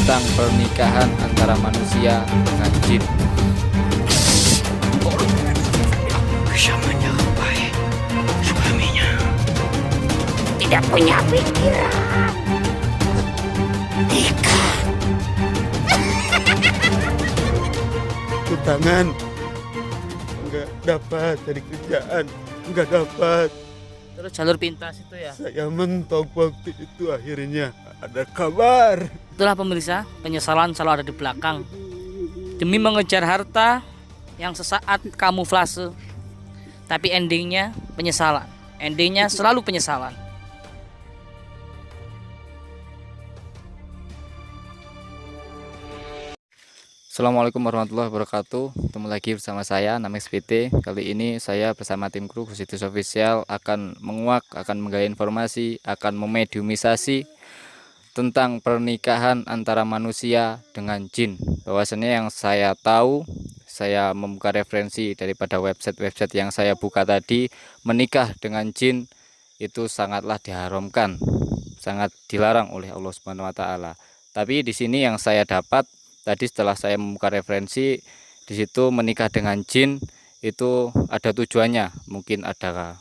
tentang pernikahan antara manusia dengan jin. Bersamanya baik, suaminya tidak punya pikiran. Nikah. Tunangan nggak dapat dari kerjaan, nggak dapat. Terus jalur pintas itu ya. Saya mentok waktu itu, akhirnya ada kabar. Itulah pemirsa, penyesalan selalu ada di belakang. Demi mengejar harta yang sesaat kamuflase, tapi endingnya penyesalan. Endingnya selalu penyesalan. Assalamualaikum warahmatullahi wabarakatuh. Ketemu lagi bersama saya Namex PT. Kali ini saya bersama tim kru Khusitis Official akan menguak, akan menggali informasi, akan memediumisasi tentang pernikahan antara manusia dengan jin. Bahwasannya yang saya tahu, saya membuka referensi daripada website-website yang saya buka tadi, menikah dengan jin itu sangatlah diharamkan, sangat dilarang oleh Allah Subhanahu wa taala. Tapi di sini yang saya dapat tadi setelah saya membuka referensi, di situ menikah dengan jin itu ada tujuannya, mungkin ada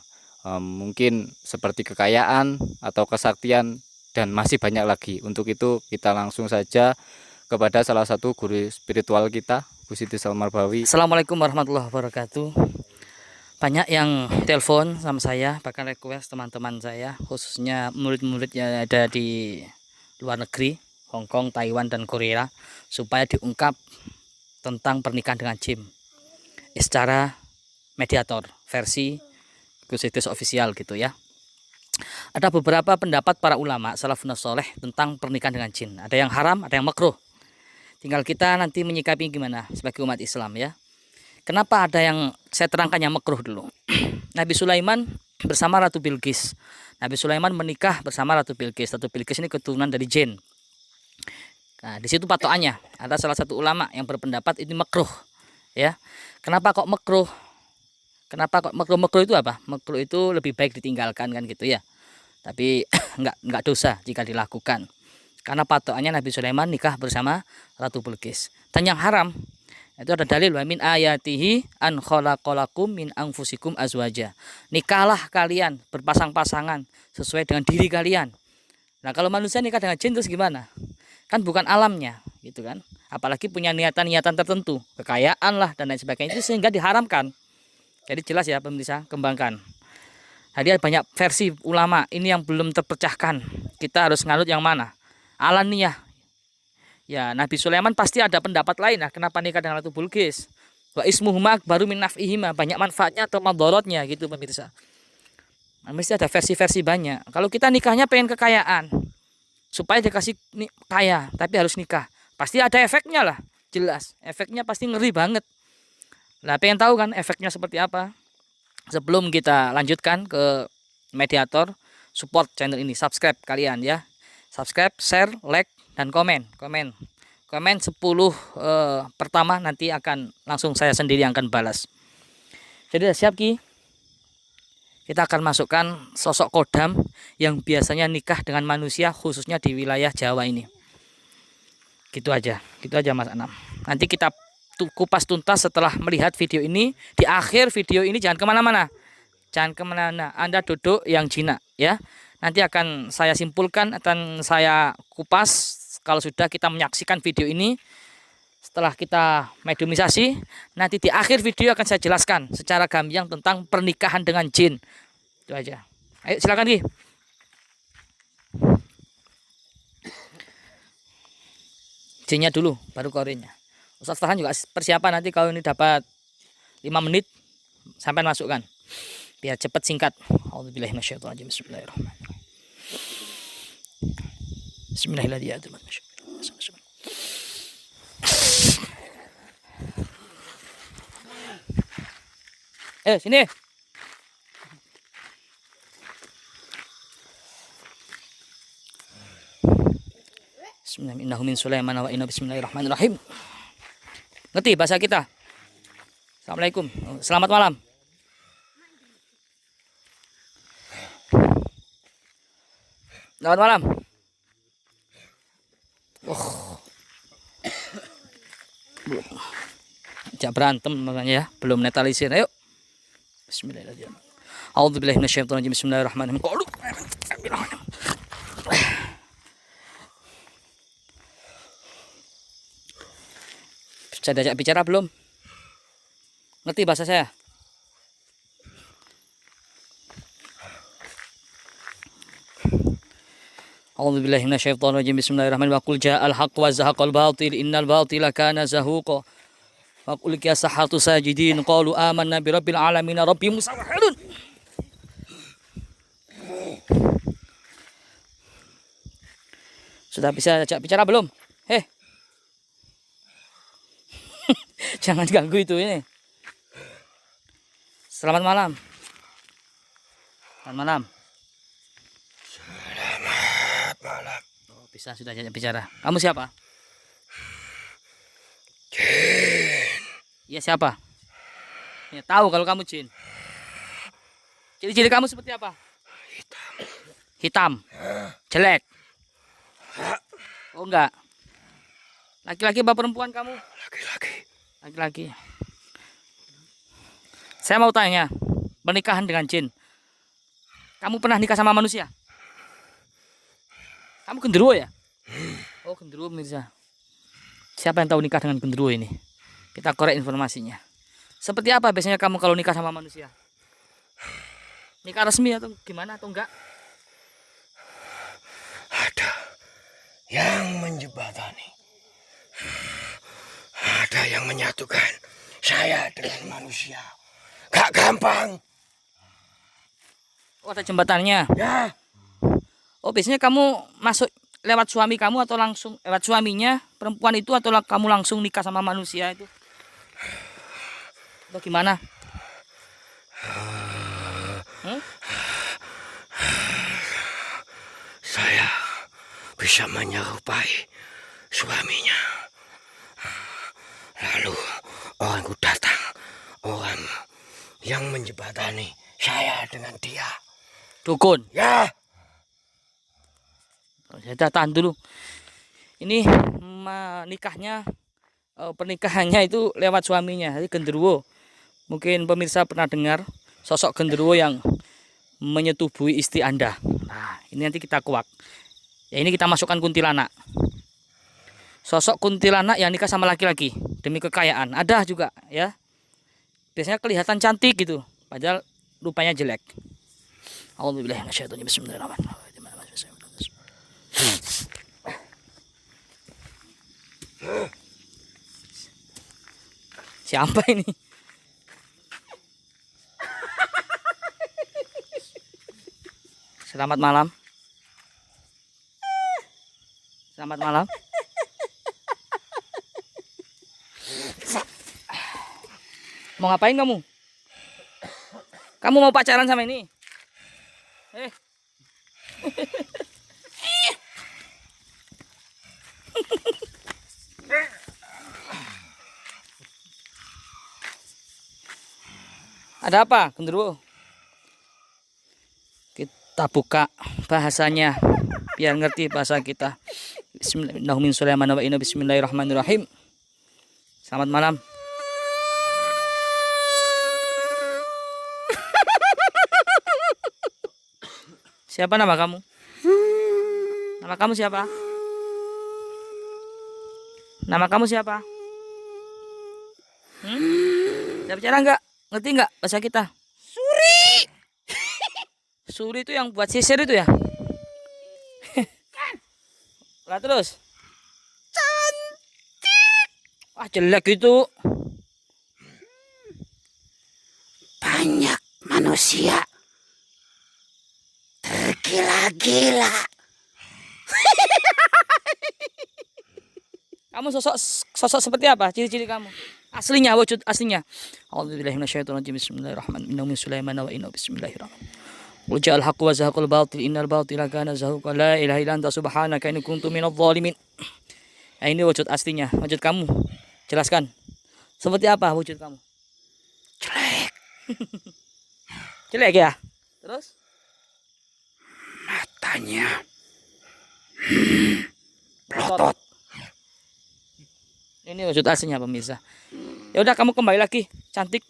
mungkin seperti kekayaan atau kesaktian dan masih banyak lagi. Untuk itu kita langsung saja kepada salah satu guru spiritual kita, Bu Siti Salmarbawi. Assalamualaikum warahmatullahi wabarakatuh. Banyak yang telepon sama saya, bahkan request teman-teman saya, khususnya murid-murid yang ada di luar negeri, Hong Kong, Taiwan, dan Korea, supaya diungkap tentang pernikahan dengan jin secara mediator versi Khusitis Official gitu ya. Ada beberapa pendapat para ulama salafun soleh tentang pernikahan dengan jin. Ada yang haram, ada yang makruh. Tinggal kita nanti menyikapi gimana sebagai umat Islam ya. Kenapa ada yang saya terangkan yang makruh dulu. Nabi Sulaiman bersama Ratu Bilqis. Nabi Sulaiman menikah bersama Ratu Bilqis. Ratu Bilqis ini keturunan dari jin. Nah, di situ patokannya. Ada salah satu ulama yang berpendapat ini makruh, ya. Kenapa kok makruh? Kenapa kok makruh? Makruh itu apa? Makruh itu lebih baik ditinggalkan kan gitu ya. Tapi enggak dosa jika dilakukan. Karena patokannya Nabi Sulaiman nikah bersama Ratu Bilqis. Dan yang haram itu ada dalil wa min ayatihi an khalaqalakum min anfusikum azwaja. Nikahlah kalian berpasang-pasangan sesuai dengan diri kalian. Nah, kalau manusia nikah dengan jin terus gimana? Kan bukan alamnya gitu kan, apalagi punya niatan-niatan tertentu, kekayaan lah dan lain sebagainya, itu sehingga diharamkan. Jadi jelas ya pemirsa, kembangkan. Jadi ada banyak versi ulama ini yang belum terpecahkan, kita harus nganut yang mana? Alaniyah ya. Nabi Sulaiman pasti ada pendapat lain lah kenapa nikah dengan Ratu Bilqis. Wa ismuhuma baru min naf'ihima, banyak manfaatnya atau madorotnya gitu pemirsa. Mesti ada versi-versi banyak. Kalau kita nikahnya pengen kekayaan supaya dikasih kaya, tapi harus nikah, pasti ada efeknya lah, jelas efeknya pasti ngeri banget. Nah, pengen tahu kan efeknya seperti apa? Sebelum kita lanjutkan ke mediator, support channel ini, subscribe kalian ya, subscribe, share, like, dan komen 10 pertama nanti akan langsung saya sendiri yang akan balas. Jadi siap Ki? Kita akan masukkan sosok kodam yang biasanya nikah dengan manusia, khususnya di wilayah Jawa ini. Gitu aja Mas Anam. Nanti kita kupas tuntas setelah melihat video ini. Di akhir video ini jangan kemana-mana. Anda duduk yang jinak ya. Nanti akan saya simpulkan, akan saya kupas kalau sudah kita menyaksikan video ini. Setelah kita mediumisasi, nanti di akhir video akan saya jelaskan secara gamblang tentang pernikahan dengan jin. Itu aja. Ayo silakan Ki. Jinnya dulu, baru korinnya. Ustaz Farhan juga persiapan nanti kalau ini dapat 5 menit sampai masukkan. Biar cepat singkat. A'udzubillahi minasyaitonir rajim. Bismillahirrahmanirrahim. Bismillahirrahmanirrahim. Sini. Bismillahirrahmanirrahim. Ngerti bahasa kita? Assalamualaikum. Selamat malam. Selamat malam. Belum. Jangan berantem makanya ya, belum netralisir. Ayo. Bismillahirrahmanirrahim. A'udzubillahi minasyaitonirrajim. Bismillahirrahmanirrahim. Bisa diajak bicara belum? Ngerti bahasa saya? A'udzubillahi minasyaitonirrajim. Bismillahirrahmanirrahim. Qul ja'al haqq wa zahaqal batil innal batila kana zahuqa. Wa qul ya saharatu sajidin qalu amanna bi rabbil alamin rabbi Musa wa Harun. Sudah bisa ajak bicara belum? Jangan ganggu itu ini. Selamat malam. Selamat malam. Selamat malam. Oh, bisa sudah ajak bicara. Kamu siapa? Jin. Iya siapa? Ya, tahu kalau kamu jin. Ciri-ciri kamu seperti apa? Hitam. Hitam. Jelek. Oh enggak. Laki-laki apa perempuan kamu? Laki-laki. Laki-laki. Saya mau tanya, pernikahan dengan jin. Kamu pernah nikah sama manusia? Kamu genderuwo ya? Oh genderuwo Mirza. Siapa yang tahu nikah dengan genderuwo ini? Kita korek informasinya. Seperti apa biasanya kamu kalau nikah sama manusia? Nikah resmi atau gimana atau enggak? Ada yang menjembatani. Ada yang menyatukan saya dengan manusia. Gak gampang. Oh ada jembatannya. Ya. Oh biasanya kamu masuk lewat suami kamu atau langsung lewat suaminya perempuan itu atau kamu langsung nikah sama manusia itu? Atau gimana? Saya bisa menyerupai suaminya. Lalu orang itu datang. Orang yang menjembatani saya dengan dia. Dukun. Ya. Saya tahan dulu. Ini nikahnya pernikahannya itu lewat suaminya, jadi genderuwo. Mungkin pemirsa pernah dengar sosok genderuwo yang menyetubuhi istri Anda. Nah, ini nanti kita kuak. Ya ini kita masukkan kuntilanak. Sosok kuntilanak yang nikah sama laki-laki demi kekayaan. Ada juga ya. Biasanya kelihatan cantik gitu, padahal rupanya jelek. A'udzubillahi minasyaitonir rajim. Bismillahirrahmanirrahim. Siapa ini? Selamat malam. Selamat malam. Mau ngapain kamu? Kamu mau pacaran sama ini? Ada apa, genderuwo? Kita buka bahasanya biar ngerti bahasa kita. Bismillahirrahmanirrahim. Selamat malam. Siapa nama kamu? Nama kamu siapa? Nama kamu siapa? Bisa bicara enggak? Ngerti enggak bahasa kita? Suri. Suri itu yang buat sisir itu ya? Lah terus? Cantik. Wah jelek itu. Banyak manusia tergila-gila. Kamu sosok seperti apa? Ciri-ciri kamu? Aslinya, wujud aslinya. A'udzubillahi minasyaitonir rajim. Bismillahirrahmanirrahim. Inna min Sulaiman wa inna bismillahirrahmanirrahim. Qul ja'al haqqu wa zahaqal batil innal batila kana zahuqa la ilaha illa anta subhanaka inni kuntu minadh dhalimin. Nah, ini wujud aslinya, wujud kamu. Jelaskan. Seperti apa wujud kamu? Jelek. Jelek ya? Terus? Matanya. Pelotot. Ini wujud aslinya pemirsa. Ya udah kamu kembali lagi, cantik.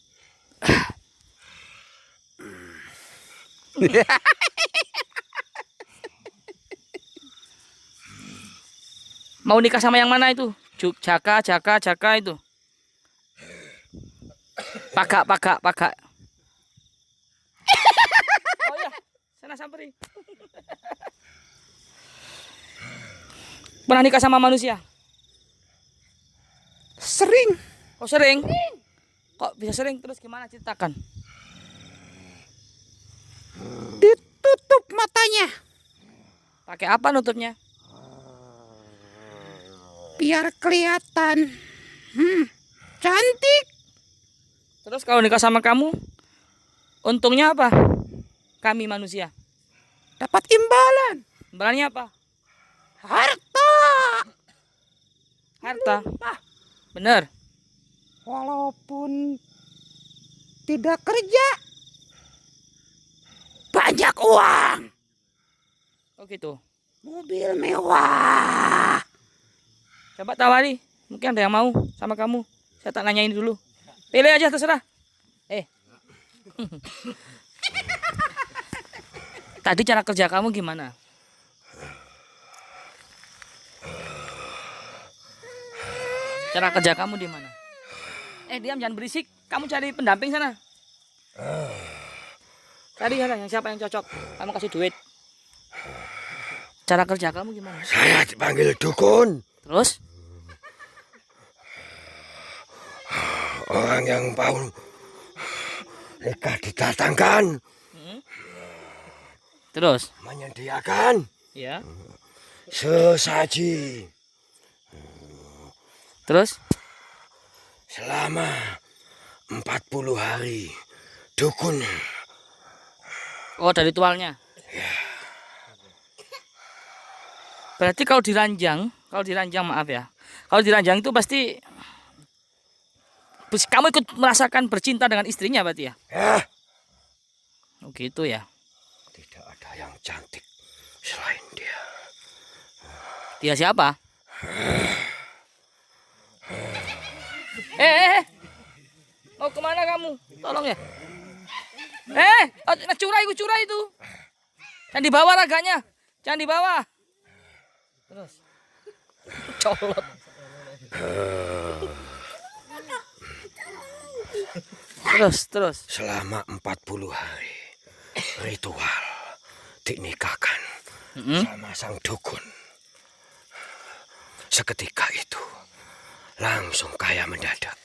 Mau nikah sama yang mana itu? Jaka itu. Paga. Oh iya, sana samperin. Pernah nikah sama manusia? Sering. Oh sering? Kok bisa sering? Terus gimana, ceritakan? Ditutup matanya Pakai apa nutupnya? biar kelihatan cantik. Terus kalau nikah sama kamu, untungnya apa? Kami manusia. Dapat imbalan. Imbalannya apa? Harta. Harta. Bener. Walaupun tidak kerja, banyak uang. Oh gitu. Mobil mewah. Coba tawari. Mungkin ada yang mau sama kamu. Saya tak nanyain dulu. Pilih aja terserah. Tadi cara kerja kamu gimana? Cara kerja kamu di mana? Diam, jangan berisik. Kamu cari pendamping sana. Cari sana yang siapa yang cocok. Kamu kasih duit. Cara kerja kamu gimana? Saya dipanggil dukun. Terus? Orang yang mau nikah didatangkan. Terus? Menyediakan Ya. sesaji Terus? selama 40 hari. Dukun. Oh, dari ritualnya. Berarti kalau diranjang maaf ya. Kalau diranjang itu pasti kamu ikut merasakan bercinta dengan istrinya berarti ya? Ya, Oh gitu ya. tidak ada yang cantik selain dia. Dia siapa? Mau kemana kamu? Tolong ya. Curai itu. Jangan dibawa raganya. Jangan dibawa. Terus. Colot. Terus. Selama 40 hari ritual dinikahkan sama sang dukun. Seketika itu langsung kaya mendadak.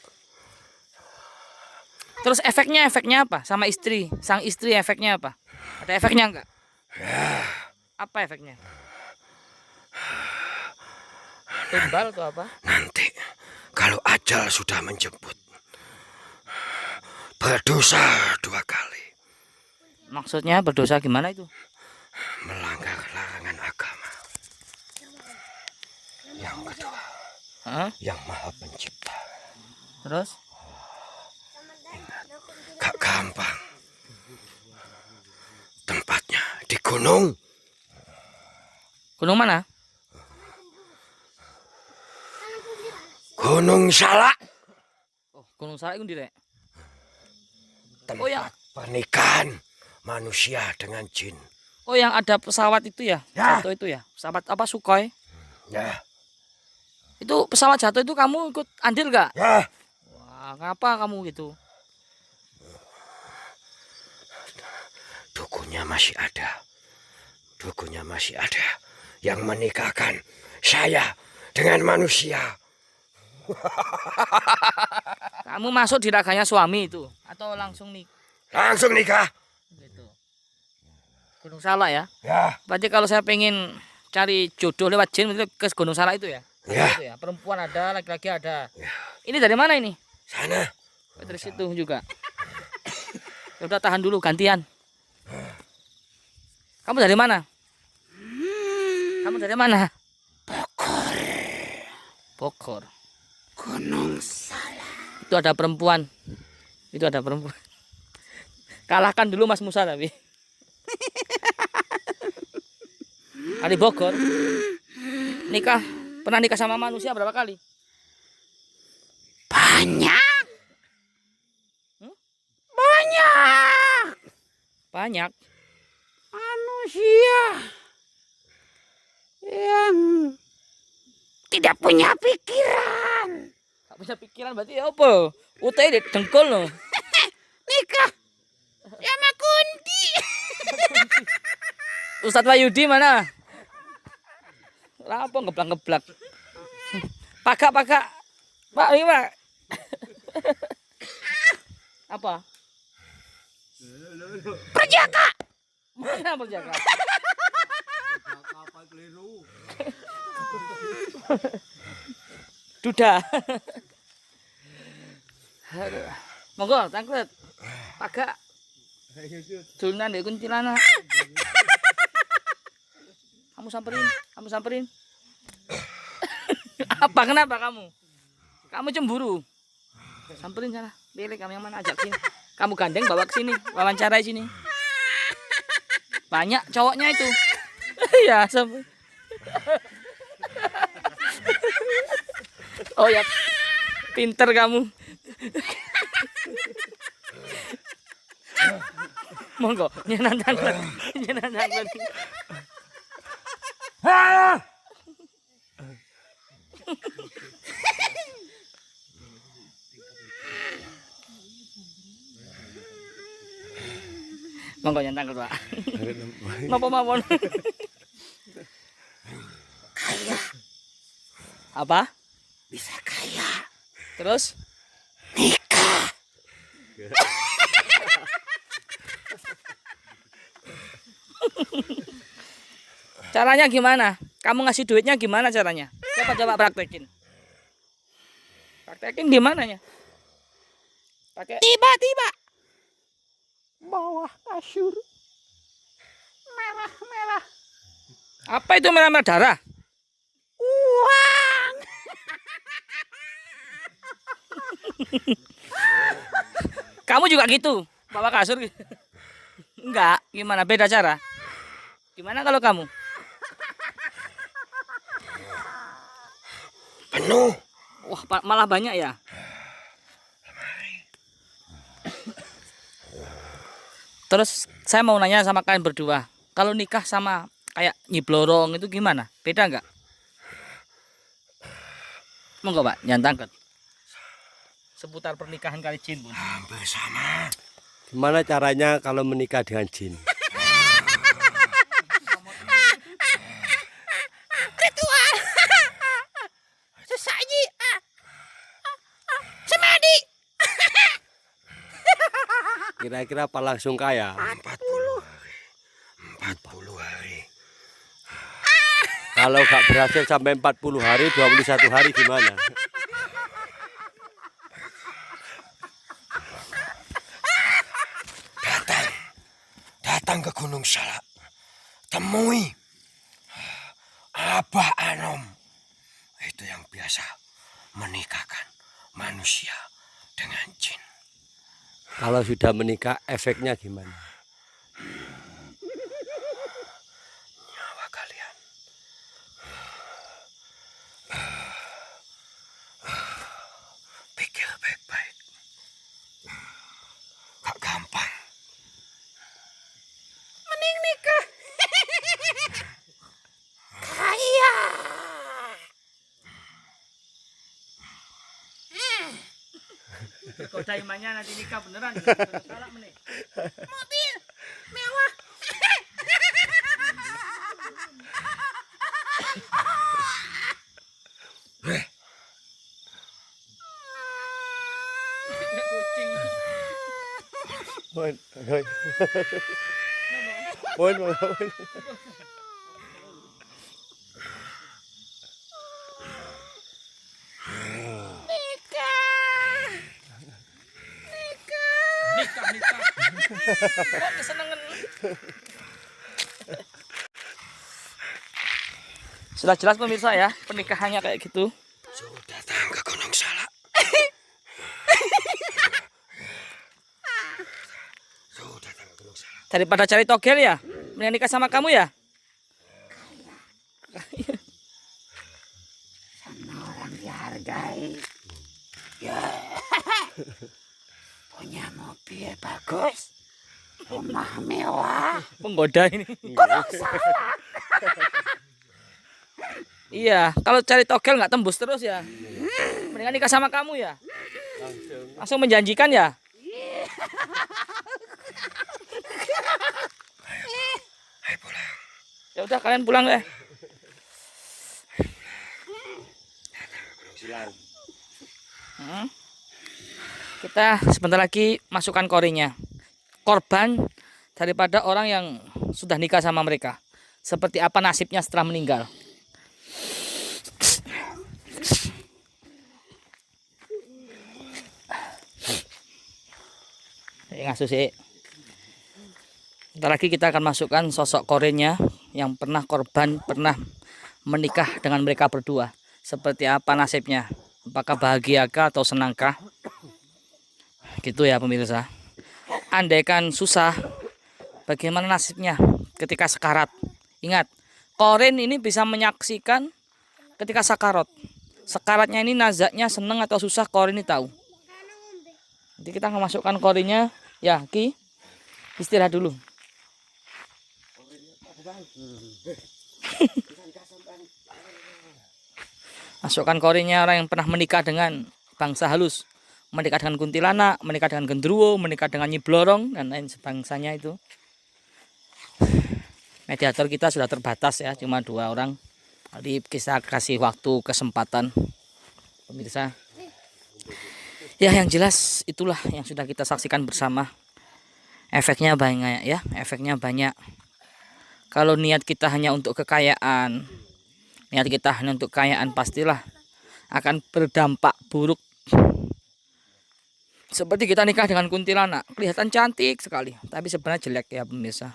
Terus efeknya apa? Sama istri, sang istri efeknya apa? Ada efeknya enggak? Ya, Apa efeknya? Tumbal atau apa? nanti kalau ajal sudah menjemput, berdosa 2 kali. Maksudnya berdosa gimana itu? Melanggar larangan agama. Yang kedua, Hah? yang maha pencipta. Terus? Gak gampang. Tempatnya di gunung. Gunung mana? Gunung Salak. Oh, Gunung Salak itu direk. Tempat Oh, ya. pernikahan manusia dengan jin. Oh, yang ada pesawat itu ya? Ya. Jatuh itu ya? Pesawat apa, Sukhoi? Ya, Itu pesawat jatuh itu kamu ikut andil gak? ya. Wah, ngapa kamu gitu? Dukunnya masih ada. Dukunnya masih ada. Yang menikahkan saya dengan manusia. Kamu masuk di raganya suami itu? Atau langsung nih? Langsung nikah. Gitu. Gunung Salak ya? Ya, Berarti kalau saya pengen cari jodoh lewat jin itu ke Gunung Salak itu ya? ya. Itu ya? Perempuan ada, laki-laki ada. Ya. Ini dari mana ini? Sana. Oh, dari situ juga. Ya udah tahan dulu gantian. Kamu dari mana? Kamu dari mana? Bogor. Gunung Salak. Itu ada perempuan. Kalahkan dulu Mas Musa tapi. Kali Bogor. Pernah nikah sama manusia berapa kali? Banyak. Banyak Banyak. manusia yang tidak punya pikiran. Gak punya pikiran berarti apa? Utai di dengkul loh. Nikah sama Kunti. Ustadz Wahyudi mana? Lapo ngeblak-ngeblak. Pakak. Pak, ini Pak. Apa? Perjaka. Mana perjaka? Duda. Aduh. Monggo, tangklet. Pakak. Dulunan di kuntilanak. Kamu samperin. Apa kenapa kamu? Kamu cemburu. Samperin sana. Pilih kamu yang mana, ajak sini. Kamu gandeng bawa ke sini, wawancarai sini. Banyak cowoknya itu. Ya, sampai. Oh ya. Pinter kamu. Monggo, nyenan tanglet. Monggo nyantang Pak. Napa mawon? Kaya Apa? bisa kaya. Terus? Nikah. Caranya gimana? Kamu ngasih duitnya gimana caranya? Coba praktekin. Praktekin gimana ya? Pakai Tiba-tiba bawah kasur merah-merah apa itu merah-merah darah? uang. Kamu juga gitu? Bawa kasur gitu? Enggak, gimana? Beda cara. Gimana kalau kamu? Penuh. Wah, malah banyak ya? Terus saya mau nanya sama kalian berdua. Kalau nikah sama kayak nyiblorong itu gimana? Beda nggak? Monggo Pak, nyantangkan. Seputar pernikahan kali jin Bun. Hampir sama. Gimana caranya kalau menikah dengan jin? Ritual. Sesaji. Semedi. Kira-kira apa langsung kaya? 40 hari. Kalau nggak berhasil sampai 40 hari, 21 hari gimana? Datang ke Gunung Salak. Temui Abah Anom. Itu yang biasa menikahkan manusia dengan jin. Kalau sudah menikah, efeknya gimana? Nyawa kalian pikir baik-baik. Gak gampang. Mending nikah. Kaya. Kok imannya nanti nikah beneran? Salah meneh. Mobil mewah. Kucing. Nikah. Kok kesenengan? Sudah jelas pemirsa ya, pernikahannya kayak gitu. Sudah datang ke Gunung Salak. Sudah datang ke Gunung Salak. Daripada cari togel ya, mending nikah sama kamu ya. Sama orang dihargai. Ya, punya mobil bagus, rumah mewah. Penggoda ini. Iya, kalau cari togel nggak tembus terus ya. Mendingan nikah sama kamu ya. Langsung menjanjikan ya. Ayo pulang. Ya udah kalian pulang deh. Kita sebentar lagi masukkan korinya. Korban daripada orang yang sudah nikah sama mereka. Seperti apa nasibnya setelah meninggal. Ngasuh sih. Sebentar lagi kita akan masukkan sosok korinnya yang pernah korban, pernah menikah dengan mereka berdua. Seperti apa nasibnya? Apakah bahagiakah atau senangkah? Gitu ya pemirsa. Andaikan susah, bagaimana nasibnya ketika sekarat? Ingat, korin ini bisa menyaksikan ketika sakarat. Sekaratnya ini nazaknya senang atau susah, korin ini tahu. Nanti kita akan masukkan korinnya. Ya, Ki, istirahat dulu. Masukkan korinnya orang yang pernah menikah dengan bangsa halus, menikah dengan kuntilanak, menikah dengan gendruwo, menikah dengan nyi blorong dan lain sebangsanya itu. Mediator kita sudah terbatas ya, cuma 2 orang. Jadi kita kasih waktu kesempatan pemirsa. Ya, yang jelas itulah yang sudah kita saksikan bersama. Efeknya banyak ya, efeknya banyak. Kalau niat kita hanya untuk kekayaan, niat kita hanya untuk kekayaan, pastilah akan berdampak buruk. Seperti kita nikah dengan kuntilanak, kelihatan cantik sekali, tapi sebenarnya jelek ya pemirsa.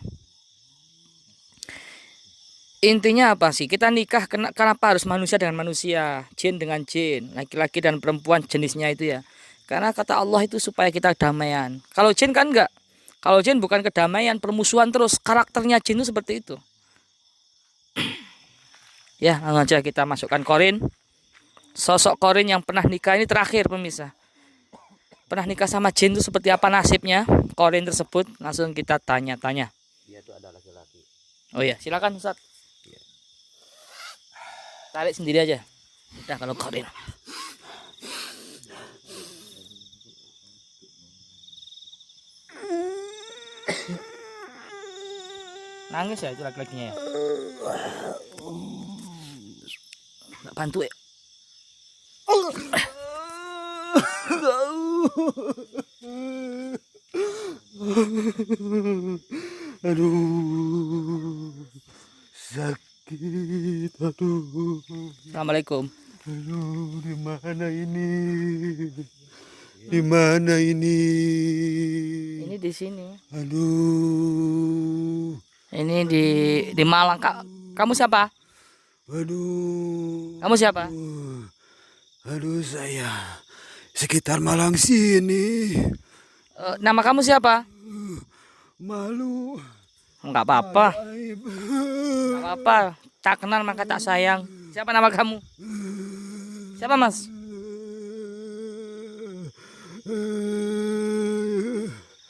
Intinya apa sih? Kita nikah kenapa harus manusia dengan manusia, jin dengan jin, laki-laki dan perempuan jenisnya itu ya. Karena kata Allah itu supaya kita damaian. Kalau jin kan enggak. Kalau jin bukan kedamaian, permusuhan terus. Karakternya jin itu seperti itu. Ya, langsung aja kita masukkan korin. Sosok korin yang pernah nikah ini terakhir pemirsa. Pernah nikah sama jin itu seperti apa nasibnya? Korin tersebut langsung kita tanya-tanya. Dia itu ada laki-laki. Oh ya, silakan Ustaz. Tarik sendiri aja. Udah kalau korin. Nangis ya itu laki-lakinya ya. Nggak bantu ya. Aduh, sakit. Aduh, Assalamualaikum. aduh, di mana ini? Di mana ini? Ini di sini. Aduh, Ini di Malang. Kamu siapa? aduh. Kamu siapa? Aduh, saya sekitar Malang sini. Nama kamu siapa? Malu. Enggak apa-apa. Aib. Enggak apa-apa. Tak kenal maka tak sayang. Siapa nama kamu? Siapa, Mas?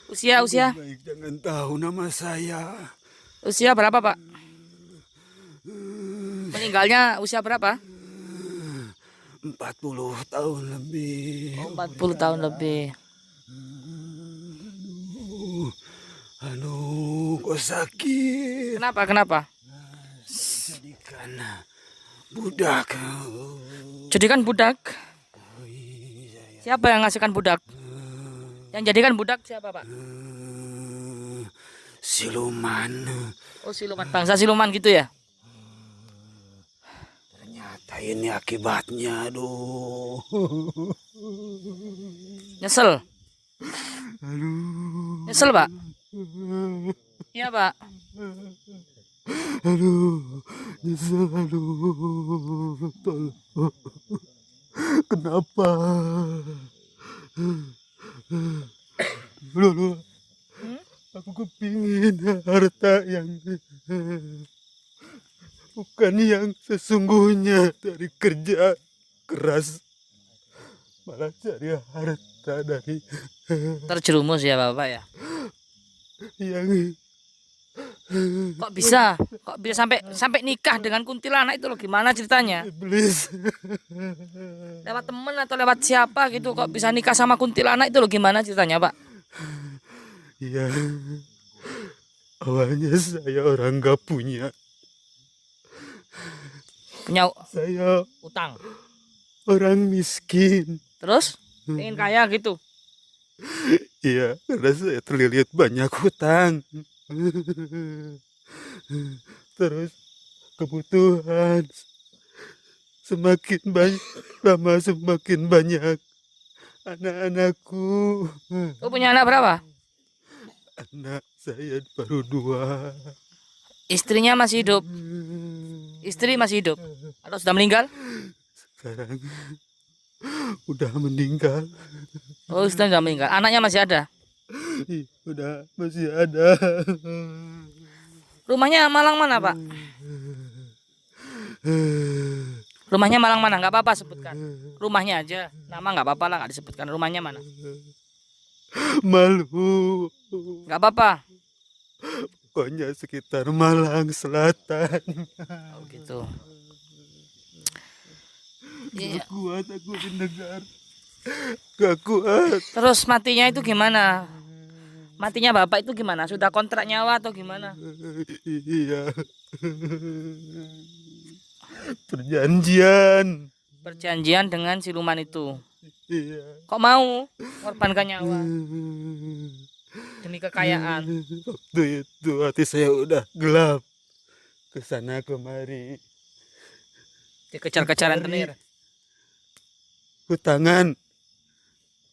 Usia. Baik, jangan tahu nama saya. Usia berapa, Pak? Meninggalnya usia berapa? 40 tahun lebih. Oh, 40 tahun lebih. Aduh, kok sakit. Kenapa? Jadikan budak. Jadikan budak. Siapa yang ngasihkan budak? Yang jadikan budak siapa, Pak? Siluman. Oh, siluman. Bangsa siluman gitu ya? Ternyata ini akibatnya, aduh. Nyesel? Aduh. Nyesel, Pak? Iya, Pak. Aduh, nyesel, aduh. Tolong. Kenapa? Loh, aku kepingin harta yang bukan yang sesungguhnya dari kerja keras malah cari harta dari Terjerumus ya Bapak ya. yang Kok bisa? Kok bisa sampai nikah dengan kuntilanak itu loh, gimana ceritanya? iblis. Lewat temen atau lewat siapa gitu kok bisa nikah sama kuntilanak itu loh, gimana ceritanya Pak? Ya, awalnya saya orang gak punya. Punya Saya utang. orang miskin. Terus pengen kaya gitu. Iya, karena saya terlilit banyak hutang. Terus kebutuhan semakin banyak, lama semakin banyak. Anak-anakku, Kau punya anak berapa? anak saya baru 2. Istrinya masih hidup. Istri masih hidup atau sudah meninggal? Sekarang udah meninggal. Oh, sudah meninggal. Anaknya masih ada. Udah masih ada. Rumahnya Malang mana Pak? Rumahnya Malang mana? Nggak apa-apa sebutkan. Rumahnya aja. Nama nggak apa-apa lah, nggak disebutkan. Rumahnya mana? Malu. Nggak apa-apa. Pokoknya sekitar Malang Selatan. Oh gitu. Iya. Gak kuat aku mendengar. Gak kuat. Terus matinya itu gimana? Matinya Bapak itu gimana? Sudah kontrak nyawa atau gimana? Iya. Perjanjian. Perjanjian dengan siluman itu. Iya. Kok mau mengorbankan nyawa demi kekayaan? Waktu itu hati saya udah gelap. Kesana kemari. Dikejar-kejaran tenir. Hutangan.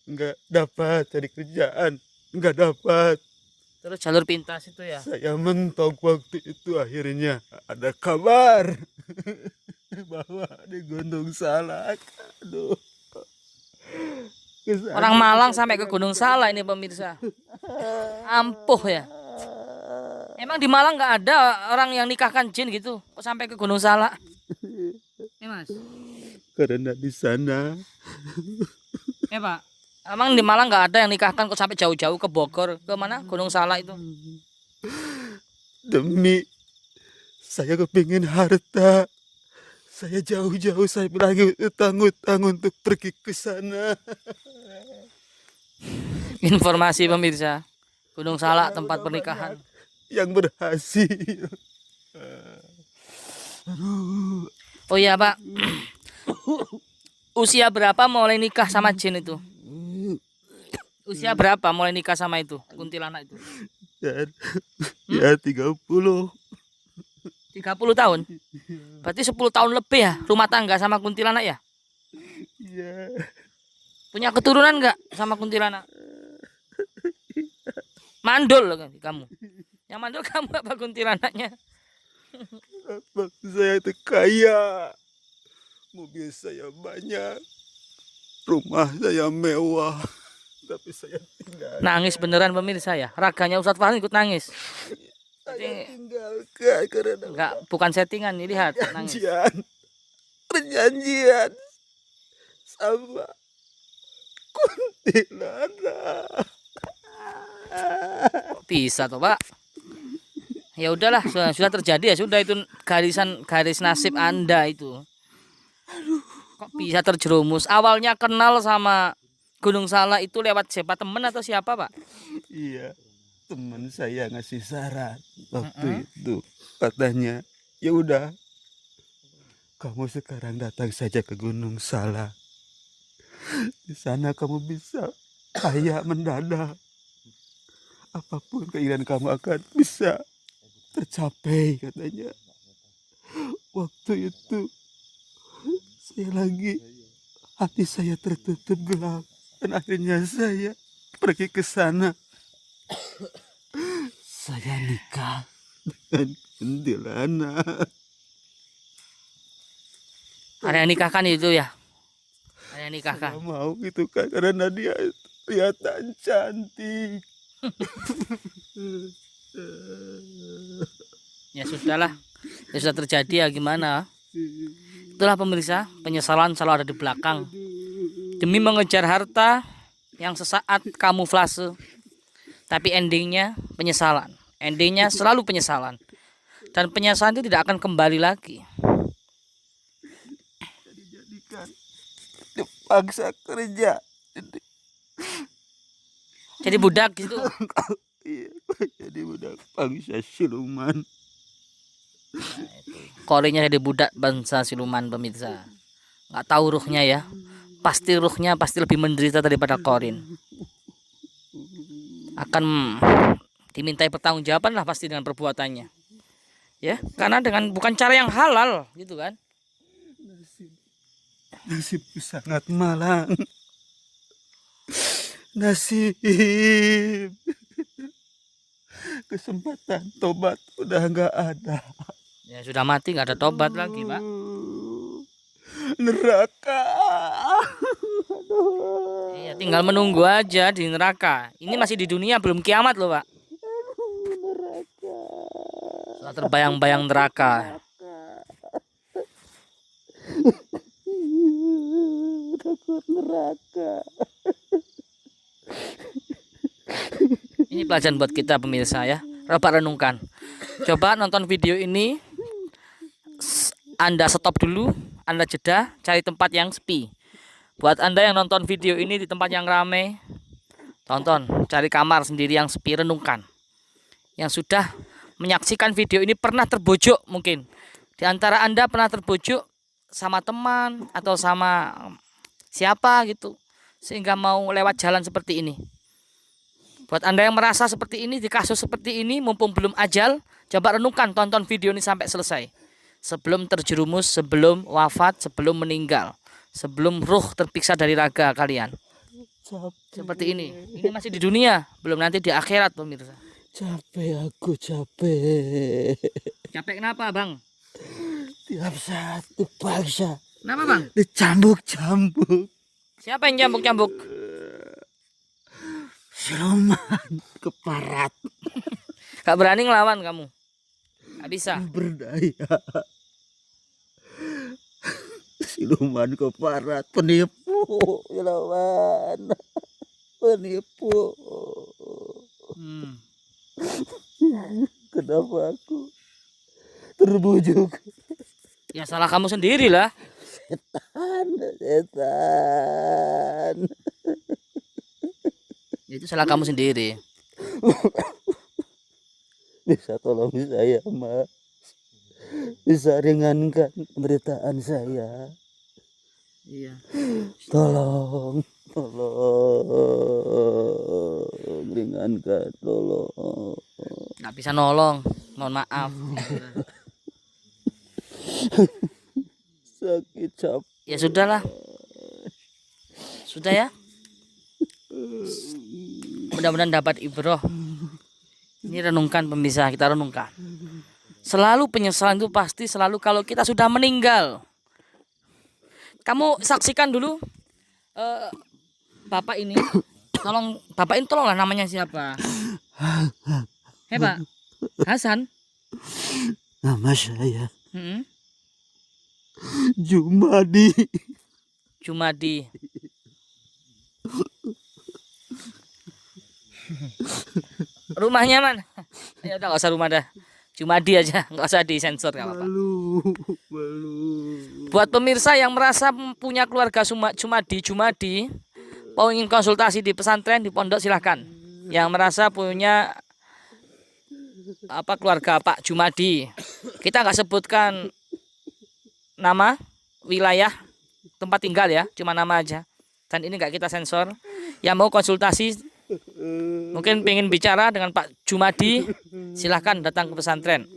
Nggak dapat cari kerjaan. Nggak dapat. Terus jalur pintas itu ya. Saya mentok waktu itu akhirnya ada kabar bahwa di Gunung Salak. Aduh. Kesana. Orang Malang sampai ke Gunung Salak ini pemirsa. Ampuh ya. Emang di Malang nggak ada orang yang nikahkan jin gitu? Kok sampai ke Gunung Salak? Mas. Karena di sana Pak. Emang di Malang nggak ada yang nikahkan kok sampai jauh-jauh ke Bogor, ke mana? Gunung Salak itu. demi saya kepingin harta. Saya jauh-jauh saya bilangin utang-utang untuk pergi ke sana. Informasi pemirsa. Gunung Salak tempat pernikahan. Yang berhasil. Oh iya Pak. Usia berapa mulai nikah sama jin itu? Usia berapa mulai nikah sama itu? Kuntilanak itu. Dan ya 30. 30 tahun. Berarti 10 tahun lebih ya rumah tangga sama kuntilanak ya? Iya. Punya keturunan nggak sama kuntilanak? Mandul loh kamu. Yang mandul kamu apa kuntilanaknya? Waktu saya itu kaya. Mobil saya banyak. Rumah saya mewah. Tapi saya tinggal. Nangis beneran pemirsa ya. Raganya Ustadz Fahri ikut nangis. Saya tinggalkan karena Enggak, bukan settingan nih, lihat nangis. perjanjian sama kuntilanak. Kok bisa toh Pak? Ya udahlah, sudah terjadi ya sudah, itu garis nasib Anda itu. Kok bisa terjerumus? Awalnya kenal sama Gunung Salak itu lewat siapa, temen atau siapa Pak? Iya, teman saya ngasih saran waktu itu. Katanya, ya udah, kamu sekarang datang saja ke Gunung Salak. Di sana kamu bisa kaya mendadak. Apapun keinginan kamu akan bisa tercapai, katanya. Waktu itu saya lagi, hati saya tertutup gelap, dan akhirnya saya pergi ke sana. Saya nikah dengan kuntilanak. Ada yang nikahkan itu ya? Ada yang nikahkan. Saya mau gitu kan, karena dia kelihatan cantik. Ya sudahlah, ya sudah terjadi ya gimana. Itulah pemirsa, penyesalan selalu ada di belakang. Demi mengejar harta yang sesaat kamuflase, tapi endingnya penyesalan. Endingnya selalu penyesalan. Dan penyesalan itu tidak akan kembali lagi. Dijadikan dipaksa kerja. Jadi budak gitu. Iya, jadi budak bangsa siluman. Korinya jadi budak bangsa siluman, pemirsa. Nggak tahu ruhnya ya. Pasti ruhnya pasti lebih menderita daripada korin. Akan dimintai pertanggungjawaban lah pasti dengan perbuatannya. Ya, karena dengan bukan cara yang halal gitu kan. Nasibku sangat malang. Nasib. Kesempatan tobat udah nggak ada. Ya sudah mati nggak ada tobat lagi, Pak. Neraka. Iya, tinggal menunggu aja di neraka. Ini masih di dunia, belum kiamat loh, Pak. Sudah terbayang-bayang neraka. Takut neraka. Ini pelajaran buat kita pemirsa ya. Coba renungkan. Coba nonton video ini. Anda stop dulu, Anda jeda, cari tempat yang sepi. Buat Anda yang nonton video ini di tempat yang ramai, tonton, cari kamar sendiri yang sepi, renungkan. Yang sudah menyaksikan video ini pernah terbojok mungkin. Di antara Anda pernah terbojok sama teman atau sama siapa gitu, sehingga mau lewat jalan seperti ini. Buat Anda yang merasa seperti ini, di kasus seperti ini, mumpung belum ajal, coba renungkan, tonton video ini sampai selesai. Sebelum terjerumus, sebelum wafat, sebelum meninggal. Sebelum ruh terpisah dari raga kalian. Seperti ini. Ini masih di dunia, belum nanti di akhirat pemirsa. Capek aku, capek. Capek kenapa bang? Tiap saat dipaksa. Kenapa bang? Dicambuk-cambuk. Siapa yang cambuk-cambuk? Siluman keparat. Gak berani ngelawan kamu? Gak bisa? Berdaya. Siluman keparat. Penipu. Siluman. Penipu. Kenapa aku terbujuk? Ya salah kamu sendiri lah. Setan. Itu salah kamu sendiri. Bisa tolong saya, Mas. Bisa ringankan penderitaan saya. Iya. Tolong ringankan, tolong. Nggak bisa nolong. Mohon maaf. Sakit capek. Ya sudahlah. Sudah ya. Mudah-mudahan dapat ibroh. Ini renungkan pemirsa, kita renungkan. Selalu penyesalan itu pasti selalu kalau kita sudah meninggal. Kamu saksikan dulu bapak ini. Tolong bapak ini tolonglah, namanya siapa? Pak Hasan. Nama saya Hmm? Jumadi. Jumadi. Rumahnya mana? Ya udah nggak usah rumah dah. Jumadi aja, nggak usah disensor nggak apa-apa. Malu. Buat pemirsa yang merasa punya keluarga Jumadi, mau ingin konsultasi di pesantren, di pondok, silahkan. Yang merasa punya keluarga Pak Jumadi, kita nggak sebutkan nama, wilayah, tempat tinggal ya, cuma nama aja. Dan ini nggak kita sensor. Yang mau konsultasi, mungkin pengen bicara dengan Pak Jumadi, silahkan datang ke pesantren.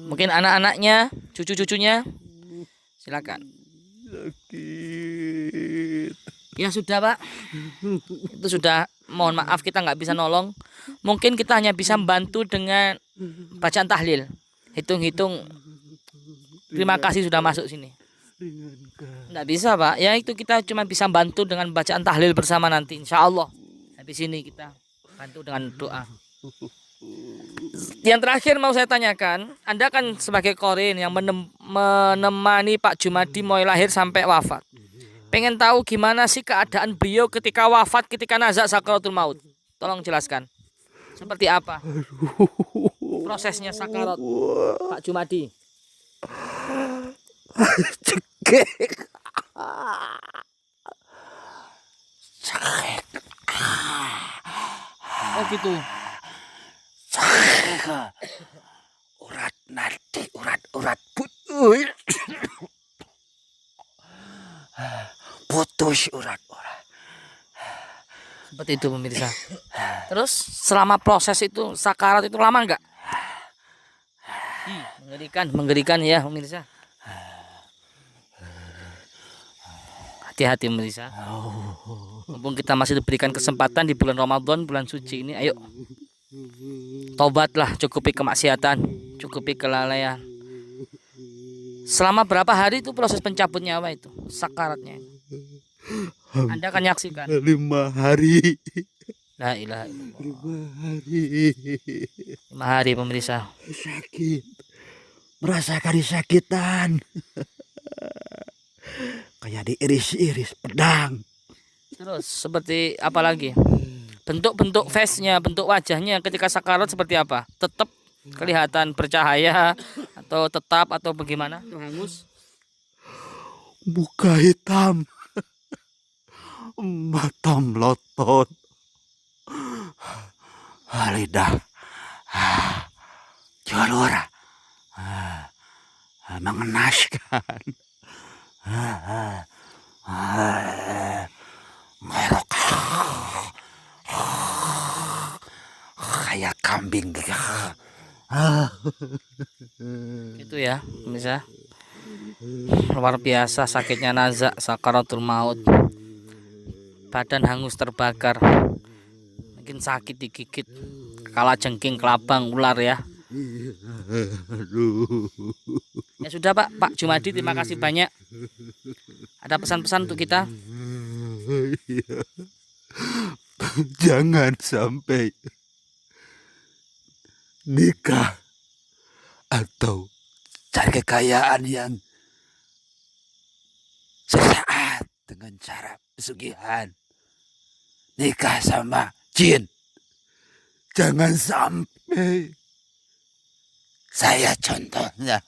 Mungkin anak-anaknya, cucu-cucunya, silakan. Sakit. Ya sudah Pak, itu sudah. Mohon maaf kita nggak bisa nolong. Mungkin kita hanya bisa membantu dengan bacaan tahlil, hitung-hitung. Terima kasih sudah masuk sini. Nggak bisa Pak. Ya itu kita cuma bisa bantu dengan bacaan tahlil bersama nanti. Insya Allah. Habis ini kita bantu dengan doa. Yang terakhir mau saya tanyakan, Anda kan sebagai korin yang menemani Pak Jumadi mulai lahir sampai wafat. Pengen tahu gimana sih keadaan beliau ketika wafat, ketika nazak sakaratul maut. Tolong jelaskan. Seperti apa prosesnya sakarat Pak Jumadi? Cekek. Oh gitu. Urat nadi, urat putus. Putus urat-urat. Seperti itu pemirsa. Terus selama proses itu sakarat itu lama nggak? Mengerikan ya pemirsa. Hati-hati pemirsa. Mumpung kita masih diberikan kesempatan di bulan Ramadan, bulan suci ini, ayo tobatlah, cukupi kemaksiatan, cukupi kelalaian. Selama berapa hari itu proses pencabut nyawa itu, sakaratnya? Anda akan nyaksikan. 5 hari. La ilaha illallah. 5 hari. 5 hari pemirsa. Sakit. Merasakan kesakitan. Kayak diiris-iris pedang. Terus seperti apa lagi? Bentuk-bentuk face-nya, bentuk wajahnya ketika sakarat seperti apa? Tetap kelihatan bercahaya atau tetap atau bagaimana? Hangus. Muka hitam. Mata melotot. Lidah. Jalur. Mengenaskan. Merok. Kayak kambing. Itu ya, pemirsa. Luar biasa sakitnya nazak sakaratul maut. Badan hangus terbakar. Mungkin sakit digigit kala jengking, kelabang, ular ya. Ya sudah Pak Jumadi, terima kasih banyak. Ada pesan-pesan untuk kita? Jangan sampai nikah atau cari kekayaan yang sesaat dengan cara pesugihan. Nikah sama jin. Jangan sampai. Saya contohnya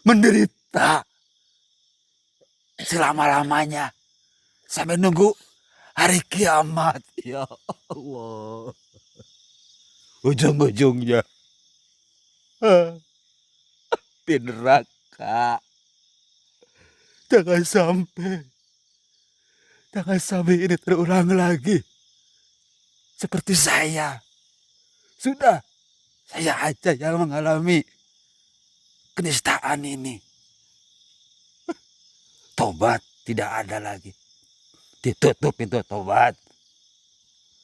menderita selama-lamanya sampai nunggu hari kiamat. Ya Allah. Ujung-ujungnya di neraka. Jangan sampai ini terulang lagi. Seperti saya. Sudah, saya aja yang mengalami kenistaan ini. Tobat tidak ada lagi. Ditutup pintu tobat.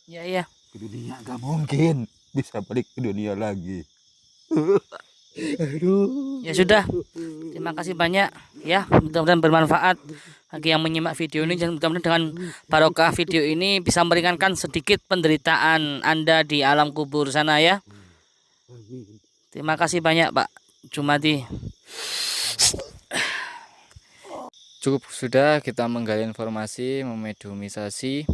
Ya. Ke dunia nggak mungkin bisa balik ke dunia lagi. Aduh. Ya sudah. Terima kasih banyak ya. Mudah-mudahan bermanfaat bagi yang menyimak video ini, dan mudah-mudahan dengan barokah video ini bisa meringankan sedikit penderitaan Anda di alam kubur sana ya. Terima kasih banyak Pak Jumadi. Cukup sudah kita menggali informasi, memediumisasi,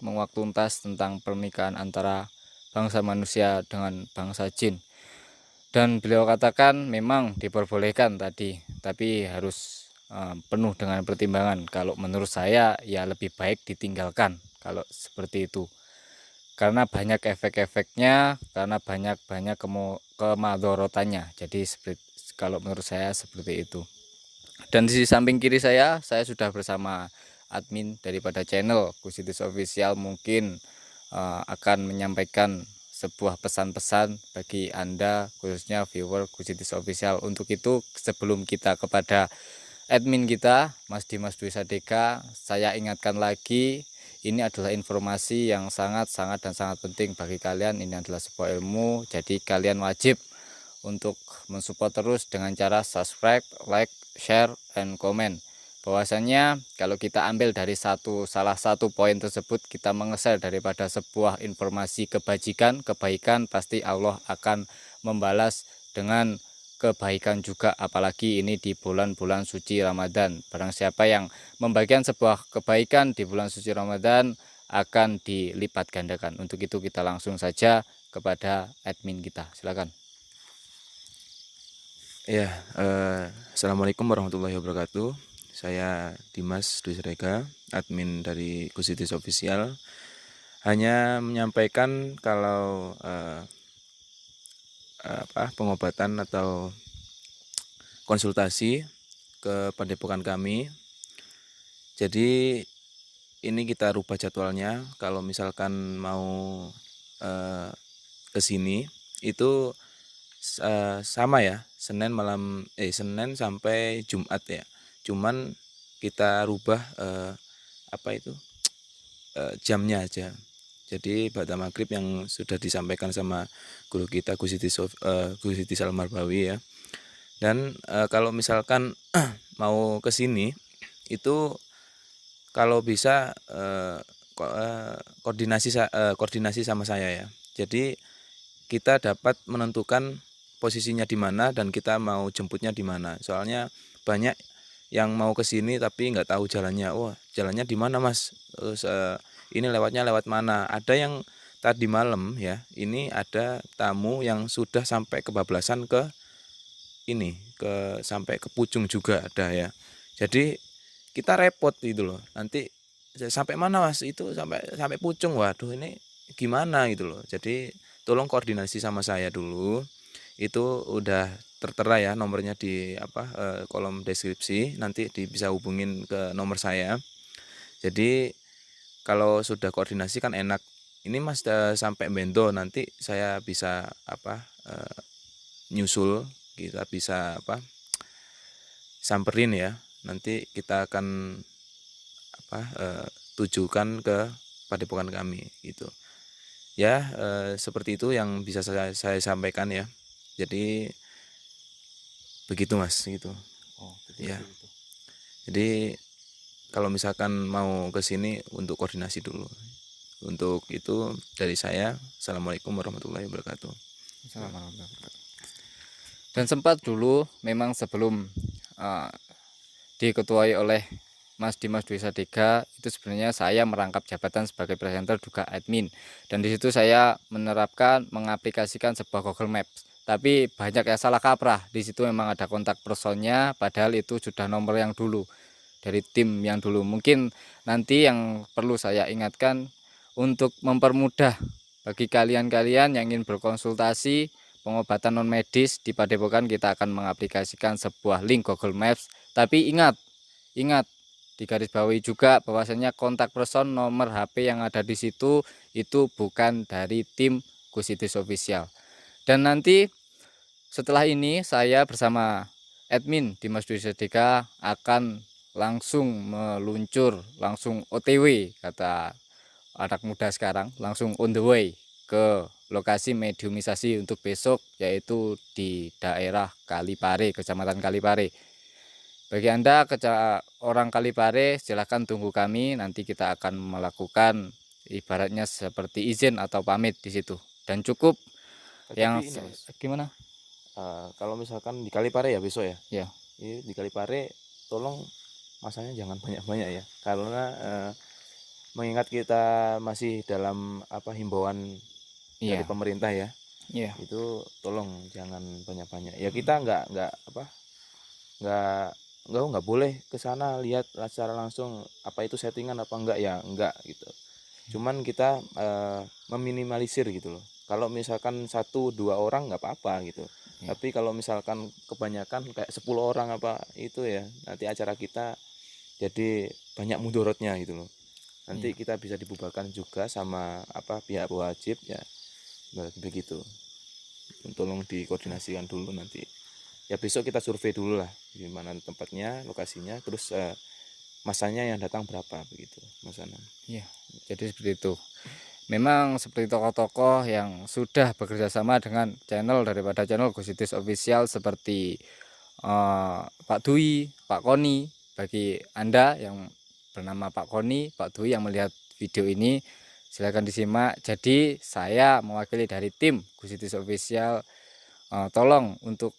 menguak tuntas tentang pernikahan antara bangsa manusia dengan bangsa jin. Dan beliau katakan memang diperbolehkan tadi, tapi harus penuh dengan pertimbangan. Kalau menurut saya ya lebih baik ditinggalkan kalau seperti itu. Karena banyak efek-efeknya, karena banyak kemadorotannya. Jadi kalau menurut saya seperti itu. Dan di samping kiri saya sudah bersama admin daripada channel Kusitis Official, mungkin akan menyampaikan sebuah pesan-pesan bagi Anda, khususnya viewer Kusitis Official. Untuk itu, sebelum kita kepada admin kita, Mas Dimas Dwi Sadeka, saya ingatkan lagi, ini adalah informasi yang sangat penting bagi kalian. Ini adalah sebuah ilmu, jadi kalian wajib untuk mensupport terus dengan cara subscribe, like, share, and comment. bahwasanya kalau kita ambil dari salah satu poin tersebut, kita mengeser daripada sebuah informasi kebaikan, pasti Allah akan membalas dengan kebaikan juga, apalagi ini di bulan-bulan suci Ramadan. Barang siapa yang membagikan sebuah kebaikan di bulan suci Ramadan akan dilipat gandakan. Untuk itu kita langsung saja kepada admin kita, silakan. Ya, Assalamualaikum warahmatullahi wabarakatuh. Saya Dimas Dwi Srega, admin dari Gusitis Official. Hanya menyampaikan kalau pengobatan atau konsultasi ke padepokan kami. Jadi ini kita rubah jadwalnya. Kalau misalkan mau ke sini itu sama ya, Senin sampai Jumat ya. Cuman kita rubah jamnya aja. Jadi pada maghrib yang sudah disampaikan sama guru kita Gusitis Almarbawi ya. Dan kalau misalkan mau ke sini itu kalau bisa koordinasi sama saya ya. Jadi kita dapat menentukan posisinya di mana dan kita mau jemputnya di mana. Soalnya banyak yang mau ke sini tapi nggak tahu jalannya. Wah, jalannya di mana, Mas? Terus ini lewatnya lewat mana? Ada yang tadi malam ya, ini ada tamu yang sudah sampai kebablasan sampai ke Pucung juga ada ya. Jadi kita repot gitu loh. Nanti sampai mana, Mas? Itu sampai Pucung. Waduh, ini gimana gitu loh. Jadi tolong koordinasi sama saya dulu. Itu udah tertera ya nomornya di kolom deskripsi. Nanti bisa hubungin ke nomor saya. Jadi kalau sudah koordinasi kan enak. Ini Mas sampai Bento, nanti saya bisa nyusul, kita bisa samperin ya. Nanti kita akan tujukan ke padepokan kami gitu. Ya, seperti itu yang bisa saya sampaikan ya. Jadi begitu Mas gitu. Ya. Jadi kalau misalkan mau ke sini untuk koordinasi dulu. Untuk itu dari saya, Assalamualaikum warahmatullahi wabarakatuh. Dan sempat dulu memang sebelum diketuai oleh Mas Dimas Dwi Srega, itu sebenarnya saya merangkap jabatan sebagai presenter juga admin, dan di situ saya menerapkan mengaplikasikan sebuah Google Maps, tapi banyak yang salah kaprah. Di situ memang ada kontak personnya, padahal itu sudah nomor yang dulu dari tim yang dulu. Mungkin nanti yang perlu saya ingatkan untuk mempermudah bagi kalian-kalian yang ingin berkonsultasi pengobatan non medis di padepokan, kita akan mengaplikasikan sebuah link Google Maps. Tapi ingat digarisbawahi juga bahwasanya kontak person, nomor HP yang ada di situ itu bukan dari tim Gusitis Official. Dan nanti setelah ini saya bersama admin Dimas Dwi Srega akan langsung meluncur, langsung OTW kata anak muda sekarang, langsung on the way ke lokasi mediumisasi untuk besok, yaitu di daerah Kalipare, Kecamatan Kalipare. Bagi Anda orang Kalipare, silahkan tunggu kami. Nanti kita akan melakukan ibaratnya seperti izin atau pamit di situ. Dan cukup yang ini, gimana? Kalau misalkan di Kalipare ya besok ya. Ya. Ini di Kalipare tolong masanya jangan banyak-banyak ya. Karena mengingat kita masih dalam himbauan dari pemerintah ya. Iya. Itu tolong jangan banyak-banyak. Ya kita nggak boleh ke sana lihat secara langsung apa itu settingan apa enggak gitu. Cuman kita meminimalisir gitu loh. Kalau misalkan 1-2 orang nggak apa-apa gitu. Tapi kalau misalkan kebanyakan kayak 10 orang itu ya, nanti acara kita jadi banyak mudorotnya gitu loh. Nanti kita bisa dibubarkan juga sama pihak wajib ya. Begitu. Tolong dikoordinasikan dulu nanti. Ya besok kita survei dulu lah di mana tempatnya, lokasinya, terus masanya yang datang berapa begitu, Mas Anam. Iya, jadi seperti itu. Memang seperti tokoh-tokoh yang sudah bekerja sama dengan channel daripada channel Gusitis Official seperti Pak Dwi, Pak Koni, bagi Anda yang bernama Pak Koni, Pak Dwi yang melihat video ini, silakan disimak. Jadi saya mewakili dari tim Gusitis Official, tolong untuk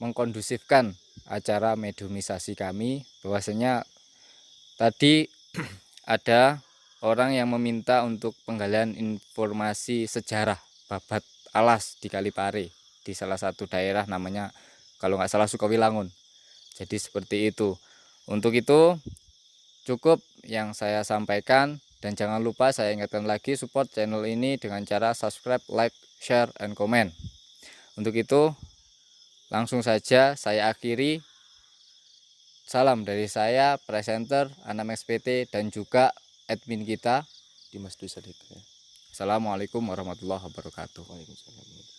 mengkondusifkan acara mediumisasi kami. Bahwasanya tadi ada orang yang meminta untuk penggalian informasi sejarah babat alas di Kalipare, di salah satu daerah namanya kalau nggak salah Sukawilangun. Jadi seperti itu. Untuk itu cukup yang saya sampaikan, dan jangan lupa saya ingatkan lagi, support channel ini dengan cara subscribe, like, share, and comment. Untuk itu langsung saja saya akhiri. Salam dari saya, presenter Anam XPT, dan juga admin kita. Dimas Dwi Sadek ya. Assalamualaikum warahmatullahi wabarakatuh. Waalaikumsalam.